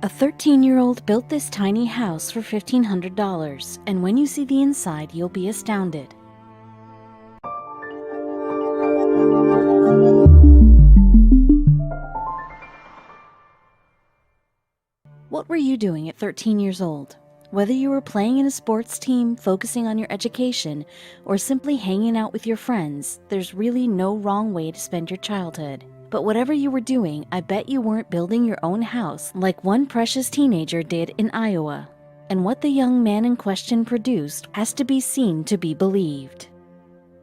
A 13-year-old built this tiny house for $1,500, and when you see the inside, you'll be astounded. What were you doing at 13 years old? Whether you were playing in a sports team, focusing on your education, or simply hanging out with your friends, there's really no wrong way to spend your childhood. But whatever you were doing, I bet you weren't building your own house like one precious teenager did in Iowa. And what the young man in question produced has to be seen to be believed.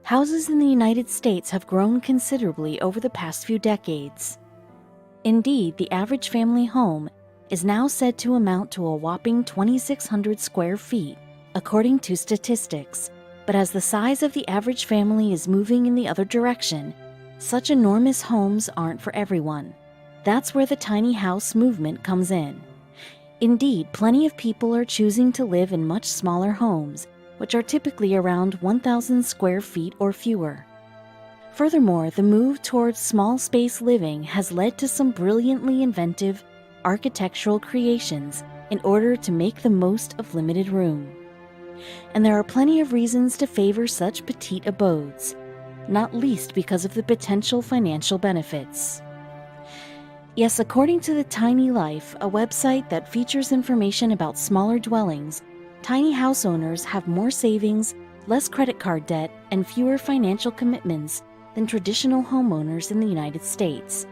Houses in the United States have grown considerably over the past few decades. Indeed, the average family home is now said to amount to a whopping 2,600 square feet, according to statistics. But as the size of the average family is moving in the other direction, such enormous homes aren't for everyone. That's where the tiny house movement comes in. Indeed, plenty of people are choosing to live in much smaller homes, which are typically around 1,000 square feet or fewer. Furthermore, the move towards small space living has led to some brilliantly inventive architectural creations in order to make the most of limited room. And there are plenty of reasons to favor such petite abodes, not least because of the potential financial benefits. Yes, according to the Tiny Life, a website that features information about smaller dwellings, tiny house owners have more savings, less credit card debt, and fewer financial commitments than traditional homeowners in the United States.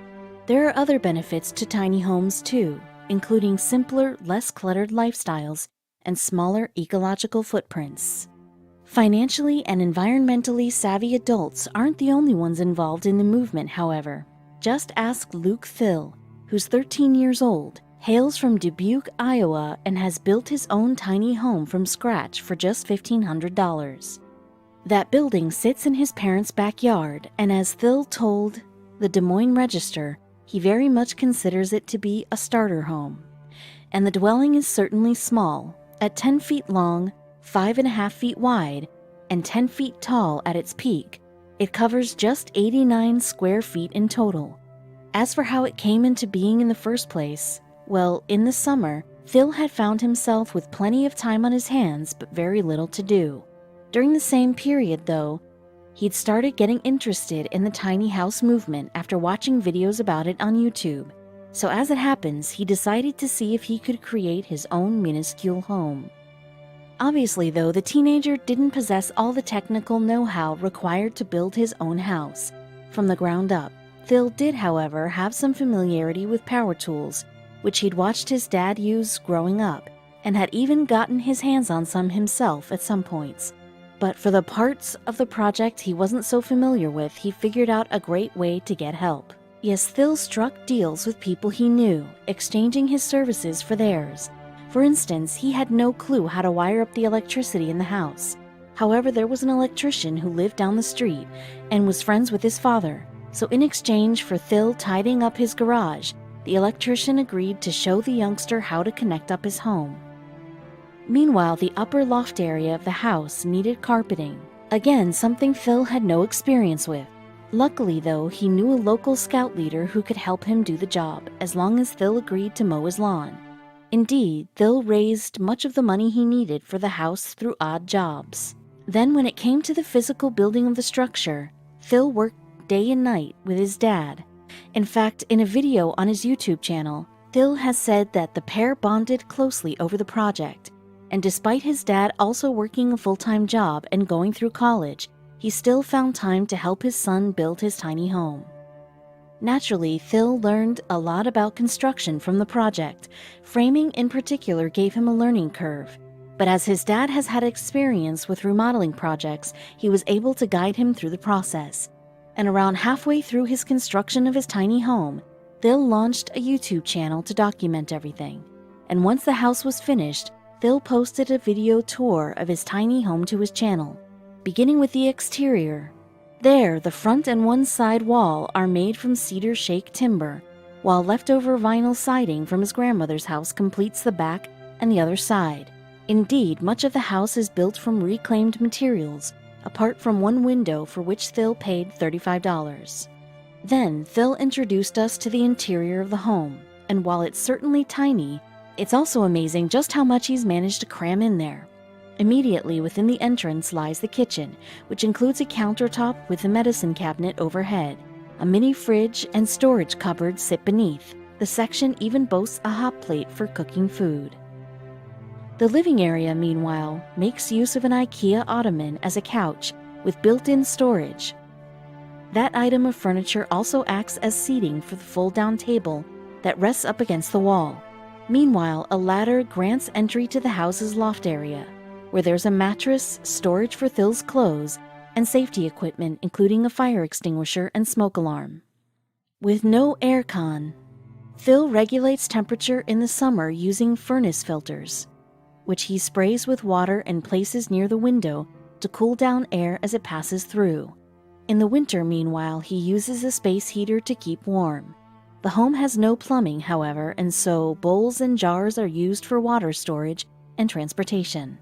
There are other benefits to tiny homes too, including simpler, less cluttered lifestyles and smaller ecological footprints. Financially and environmentally savvy adults aren't the only ones involved in the movement, however. Just ask Luke Thill, who's 13 years old, hails from Dubuque, Iowa, and has built his own tiny home from scratch for just $1,500. That building sits in his parents' backyard, and as Thill told the Des Moines Register, he very much considers it to be a starter home. And the dwelling is certainly small, at 10 feet long, 5.5 feet wide, and 10 feet tall at its peak. It covers just 89 square feet in total. As for how it came into being in the first place, well, in the summer, Phil had found himself with plenty of time on his hands but very little to do. During the same period, though, he'd started getting interested in the tiny house movement after watching videos about it on YouTube. So as it happens, he decided to see if he could create his own minuscule home. Obviously, though, the teenager didn't possess all the technical know-how required to build his own house from the ground up. Phil did, however, have some familiarity with power tools, which he'd watched his dad use growing up, and had even gotten his hands on some himself at some points. But for the parts of the project he wasn't so familiar with, he figured out a great way to get help. Yes, Phil struck deals with people he knew, exchanging his services for theirs. For instance, he had no clue how to wire up the electricity in the house. However, there was an electrician who lived down the street and was friends with his father. So in exchange for Phil tidying up his garage, the electrician agreed to show the youngster how to connect up his home. Meanwhile, the upper loft area of the house needed carpeting. Again, something Phil had no experience with. Luckily, though, he knew a local scout leader who could help him do the job, as long as Phil agreed to mow his lawn. Indeed, Phil raised much of the money he needed for the house through odd jobs. Then when it came to the physical building of the structure, Phil worked day and night with his dad. In fact, in a video on his YouTube channel, Phil has said that the pair bonded closely over the project, and despite his dad also working a full-time job and going through college, he still found time to help his son build his tiny home. Naturally, Phil learned a lot about construction from the project. Framing in particular gave him a learning curve. But as his dad has had experience with remodeling projects, he was able to guide him through the process. And around halfway through his construction of his tiny home, Phil launched a YouTube channel to document everything. And once the house was finished, Phil posted a video tour of his tiny home to his channel, beginning with the exterior. There, the front and one side wall are made from cedar shake timber, while leftover vinyl siding from his grandmother's house completes the back and the other side. Indeed, much of the house is built from reclaimed materials, apart from one window for which Phil paid $35. Then, Phil introduced us to the interior of the home, and while it's certainly tiny, It's also amazing just how much he's managed to cram in there. Immediately within the entrance lies the kitchen, which includes a countertop with a medicine cabinet overhead. A mini fridge and storage cupboard sit beneath. The section even boasts a hot plate for cooking food. The living area, meanwhile, makes use of an IKEA ottoman as a couch with built-in storage. That item of furniture also acts as seating for the fold-down table that rests up against the wall. Meanwhile, a ladder grants entry to the house's loft area, where there's a mattress, storage for Phil's clothes, and safety equipment including a fire extinguisher and smoke alarm. With no aircon, Phil regulates temperature in the summer using furnace filters, which he sprays with water and places near the window to cool down air as it passes through. In the winter, meanwhile, he uses a space heater to keep warm. The home has no plumbing, however, and so bowls and jars are used for water storage and transportation.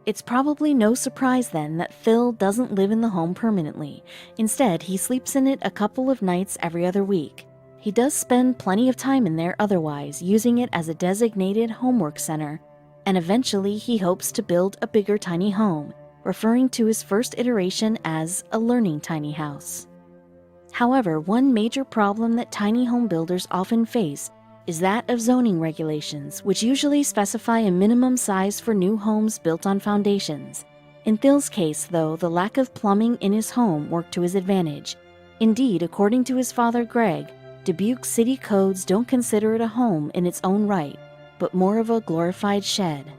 It's probably no surprise then that Phil doesn't live in the home permanently. Instead, he sleeps in it a couple of nights every other week. He does spend plenty of time in there otherwise, using it as a designated homework center, and eventually he hopes to build a bigger tiny home, referring to his first iteration as a learning tiny house. However, one major problem that tiny home builders often face is that of zoning regulations, which usually specify a minimum size for new homes built on foundations. In Phil's case, though, the lack of plumbing in his home worked to his advantage. Indeed, according to his father Greg, Dubuque city codes don't consider it a home in its own right, but more of a glorified shed.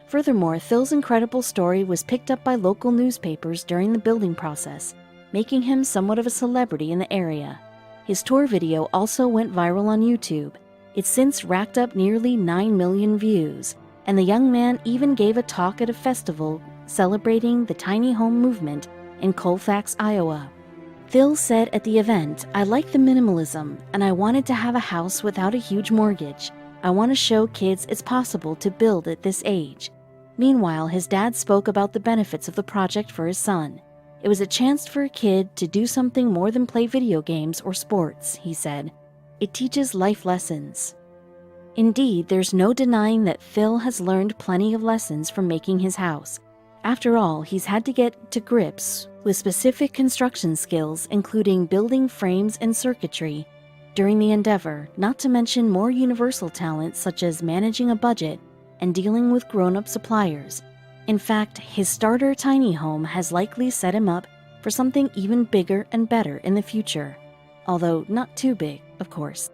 Furthermore, Phil's incredible story was picked up by local newspapers during the building process, making him somewhat of a celebrity in the area. His tour video also went viral on YouTube. It's since racked up nearly 9 million views, and the young man even gave a talk at a festival celebrating the tiny home movement in Colfax, Iowa. Phil said at the event, "I like the minimalism, and I wanted to have a house without a huge mortgage. I want to show kids it's possible to build at this age." Meanwhile, his dad spoke about the benefits of the project for his son. It was a chance for a kid to do something more than play video games or sports, he said. It teaches life lessons. Indeed, there's no denying that Phil has learned plenty of lessons from making his house. After all, he's had to get to grips with specific construction skills, including building frames and circuitry, during the endeavor, not to mention more universal talents such as managing a budget and dealing with grown-up suppliers. In fact, his starter tiny home has likely set him up for something even bigger and better in the future. Although not too big, of course.